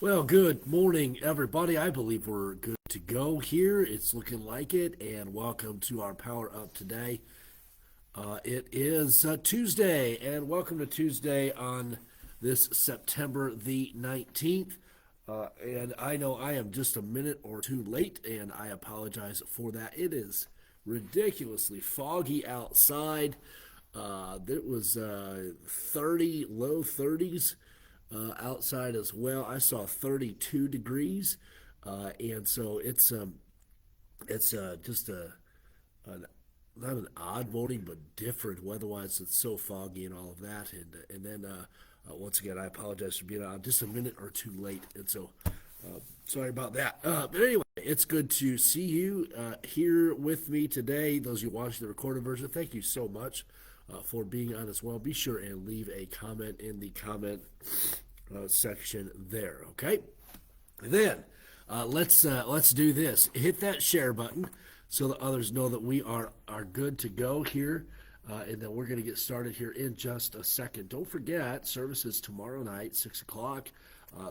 Well, good morning, everybody. I believe we're good to go here. It's looking like it, and welcome to our Power Up today. It is Tuesday, and welcome to Tuesday on this September the 19th. And I know I am just a minute or two late, and I apologize for that. It is ridiculously foggy outside. It was 30, low 30s outside as well. I saw 32 degrees, and so it's just a not an odd morning, but different weather-wise. It's so foggy and all of that, and then once again, I apologize for being on just a minute or two late, and so sorry about that. But anyway, it's good to see you here with me today. Those of you watching the recorded version, thank you so much for being on as well. Be sure and leave a comment in the comment section there. Okay, and then let's do this. Hit that share button so that others know that we are good to go here. And then we're going to get started here in just a second. Don't forget, services tomorrow night, 6 o'clock.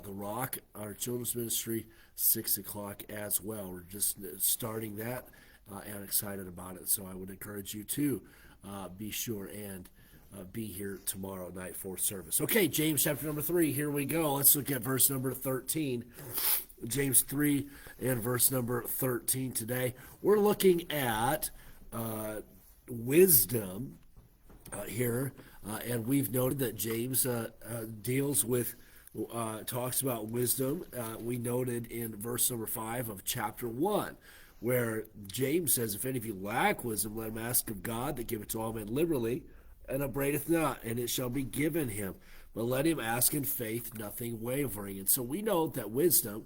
The Rock, our children's ministry, 6 o'clock as well. We're just starting that and excited about it. So I would encourage you to be sure and be here tomorrow night for service. Okay, James chapter number 3, here we go. Let's look at verse number 13. James 3 and verse number 13 today. We're looking at wisdom here, and we've noted that James deals with, talks about wisdom. We noted in verse number 5 of chapter 1, where James says, if any of you lack wisdom, let him ask of God that giveth to all men liberally, and upbraideth not, and it shall be given him. But let him ask in faith, nothing wavering. And so we know that wisdom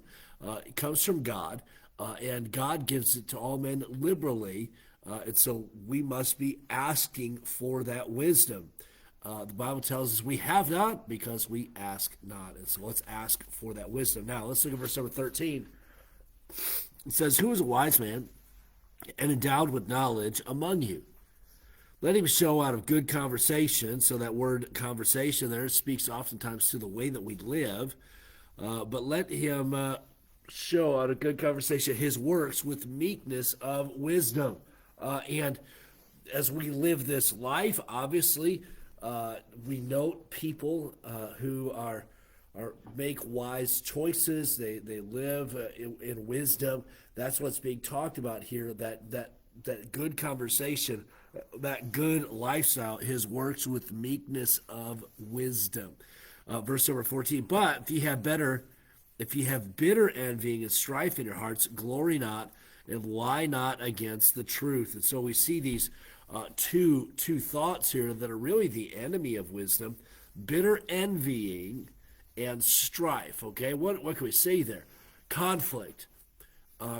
comes from God, and God gives it to all men liberally. And so we must be asking for that wisdom. The Bible tells us we have not because we ask not. And so let's ask for that wisdom. Now, let's look at verse number 13. It says, who is a wise man and endowed with knowledge among you? Let him show out of good conversation. So that word conversation there speaks oftentimes to the way that we live. But let him show out of good conversation his works with meekness of wisdom. And as we live this life, obviously, we note people who are make wise choices. They live in wisdom. That's what's being talked about here. That good conversation, that good lifestyle, his works with meekness of wisdom. Verse number 14. But if ye have bitter envying and strife in your hearts, glory not and lie not against the truth. And so we see these two thoughts here that are really the enemy of wisdom: bitter envying and strife. Okay, what can we say there? Conflict,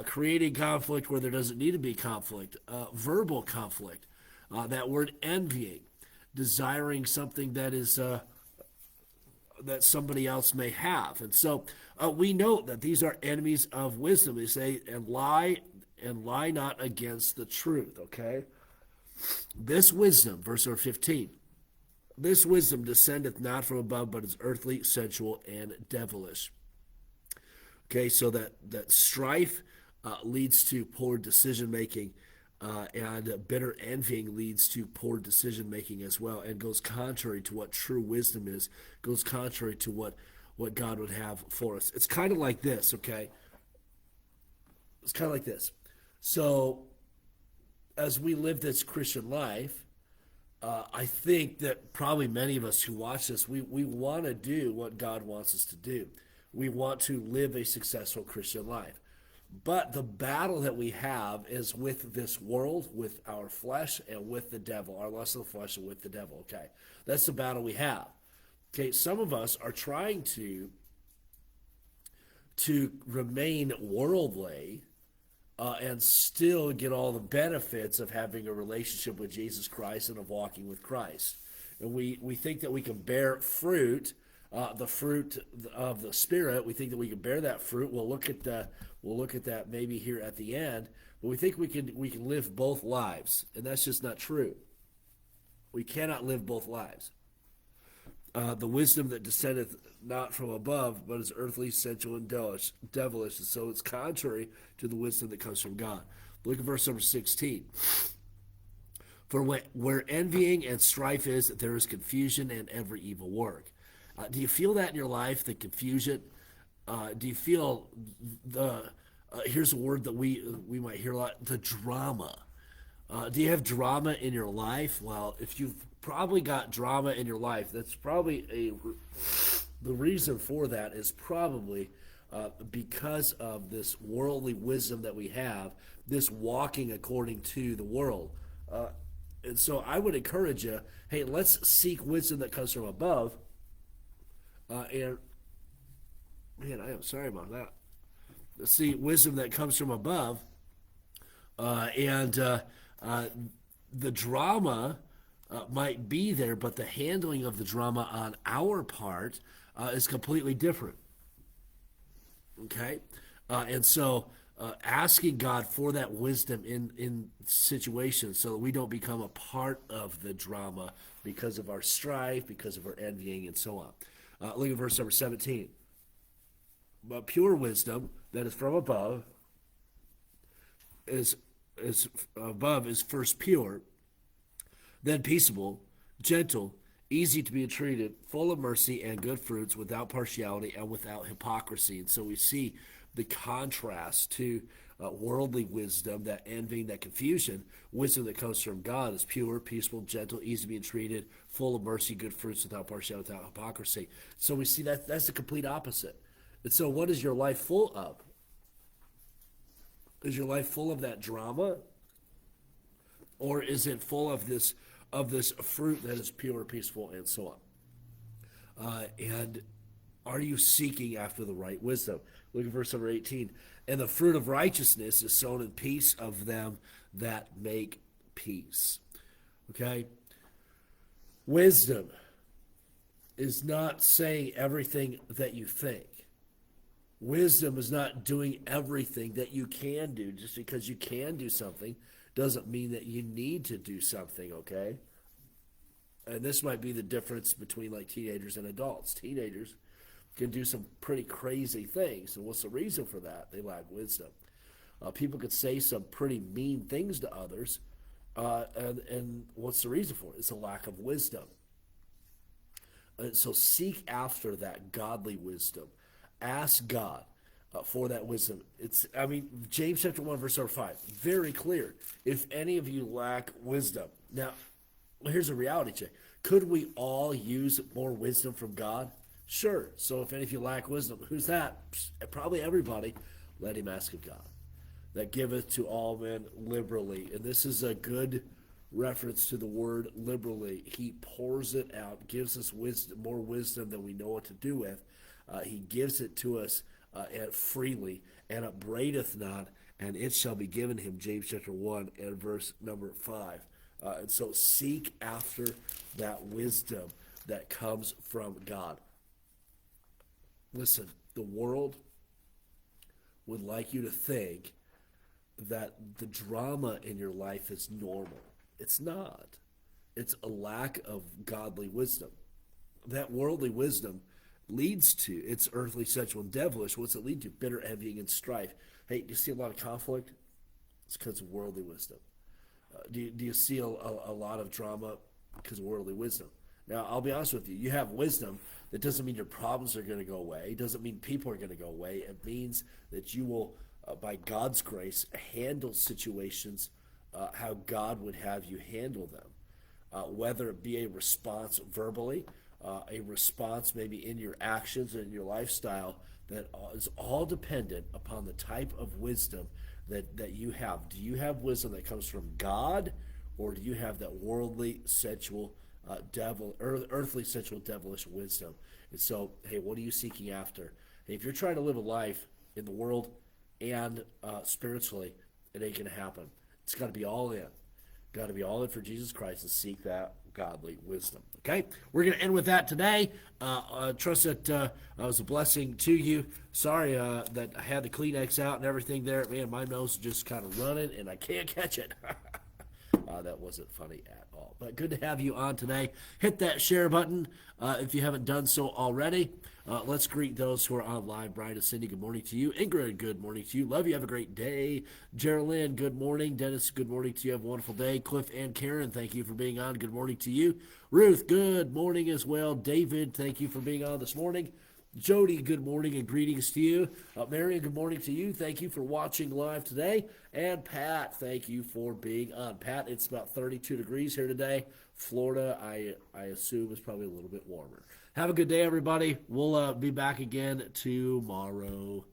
creating conflict where there doesn't need to be conflict, verbal conflict. That word envying, desiring something that is that somebody else may have. And so we note that these are enemies of wisdom. They say, and lie not against the truth. Okay, this wisdom, verse 15, this wisdom descendeth not from above, but is earthly, sensual, and devilish. Okay, so that strife leads to poor decision making, and bitter envying leads to poor decision making as well, and goes contrary to what true wisdom is, goes contrary to what God would have for us. It's kind of like this, okay? It's kind of like this. So, as we live this Christian life, I think that probably many of us who watch this, we want to do what God wants us to do. We want to live a successful Christian life. But the battle that we have is with this world, with our flesh, and with the devil, our lust of the flesh and with the devil, okay? That's the battle we have. Okay, some of us are trying to remain worldly and still get all the benefits of having a relationship with Jesus Christ and of walking with Christ. And we think that we can bear fruit, the fruit of the Spirit. We think that we can bear that fruit. We'll look at that maybe here at the end. But we think we can live both lives, and that's just not true. We cannot live both lives. the wisdom that descendeth not from above, but is earthly, sensual, and devilish. And so it's contrary to the wisdom that comes from God. Look at verse number 16. For where envying and strife is, there is confusion and every evil work. Do you feel that in your life, the confusion? Do you feel here's a word that we might hear a lot, the drama. Do you have drama in your life? Well, if you've probably got drama in your life, that's probably the reason for that is probably because of this worldly wisdom that we have, this walking according to the world. And so I would encourage you, hey, let's seek wisdom that comes from above. And man, I am sorry about that. Let's see wisdom that comes from above. The drama might be there, but the handling of the drama on our part is completely different. Okay? And so asking God for that wisdom in situations so that we don't become a part of the drama because of our strife, because of our envying, and so on. Look at verse number 17. But pure wisdom that is from above is first pure, then peaceable, gentle, easy to be entreated, full of mercy and good fruits, without partiality and without hypocrisy. And so we see the contrast to worldly wisdom, that envying, that confusion. Wisdom that comes from God is pure, peaceful, gentle, easy to be entreated, full of mercy, good fruits, without partiality, without hypocrisy. So we see that that's the complete opposite. And so what is your life full of? Is your life full of that drama? Or is it full of this fruit that is pure, peaceful, and so on? And are you seeking after the right wisdom? Look at verse number 18. And the fruit of righteousness is sown in peace of them that make peace. Okay? Wisdom is not saying everything that you think. Wisdom is not doing everything that you can do. Just because you can do something doesn't mean that you need to do something, okay? And this might be the difference between like teenagers and adults. Teenagers can do some pretty crazy things. And what's the reason for that? They lack wisdom. People could say some pretty mean things to others. And what's the reason for it? It's a lack of wisdom. And so seek after that godly wisdom. Ask God for that wisdom. James chapter 1, verse number 5, very clear. If any of you lack wisdom. Now, here's a reality check. Could we all use more wisdom from God? Sure. So if any of you lack wisdom, who's that? Probably everybody. Let him ask of God, that giveth to all men liberally. And this is a good reference to the word liberally. He pours it out, gives us wisdom, more wisdom than we know what to do with. He gives it to us freely, and upbraideth not, and it shall be given him. James chapter 1 and verse number 5. And so seek after that wisdom that comes from God. Listen, the world would like you to think that the drama in your life is normal. It's not. It's a lack of godly wisdom. That worldly wisdom leads to, it's earthly, sensual, and devilish. What's it lead to? Bitter envying and strife. Hey, do you see a lot of conflict? It's because of worldly wisdom. Do you see a lot of drama because of worldly wisdom? Now, I'll be honest with you. You have wisdom. That doesn't mean your problems are going to go away. It doesn't mean people are going to go away. It means that you will, by God's grace, handle situations how God would have you handle them. Whether it be a response verbally, a response maybe in your actions and your lifestyle, that is all dependent upon the type of wisdom that you have. Do you have wisdom that comes from God, or do you have that worldly, sensual, earthly, sensual, devilish wisdom? And so, hey, what are you seeking after? Hey, if you're trying to live a life in the world and spiritually, it ain't going to happen. It's got to be all in. Got to be all in for Jesus Christ and seek that godly wisdom. Okay, we're going to end with that today. Trust that was a blessing to you. Sorry that I had the Kleenex out and everything there. Man, my nose is just kind of running and I can't catch it. That wasn't funny at all. But good to have you on today. Hit that share button if you haven't done so already. Let's greet those who are on live. Brian and Cindy, good morning to you. Ingrid, good morning to you. Love you. Have a great day. Geraldine, good morning. Dennis, good morning to you. Have a wonderful day. Cliff and Karen, thank you for being on. Good morning to you. Ruth, good morning as well. David, thank you for being on this morning. Jody, good morning and greetings to you. Marion, good morning to you. Thank you for watching live today. And Pat, thank you for being on. Pat, it's about 32 degrees here today. Florida, I assume, is probably a little bit warmer. Have a good day, everybody. We'll be back again tomorrow.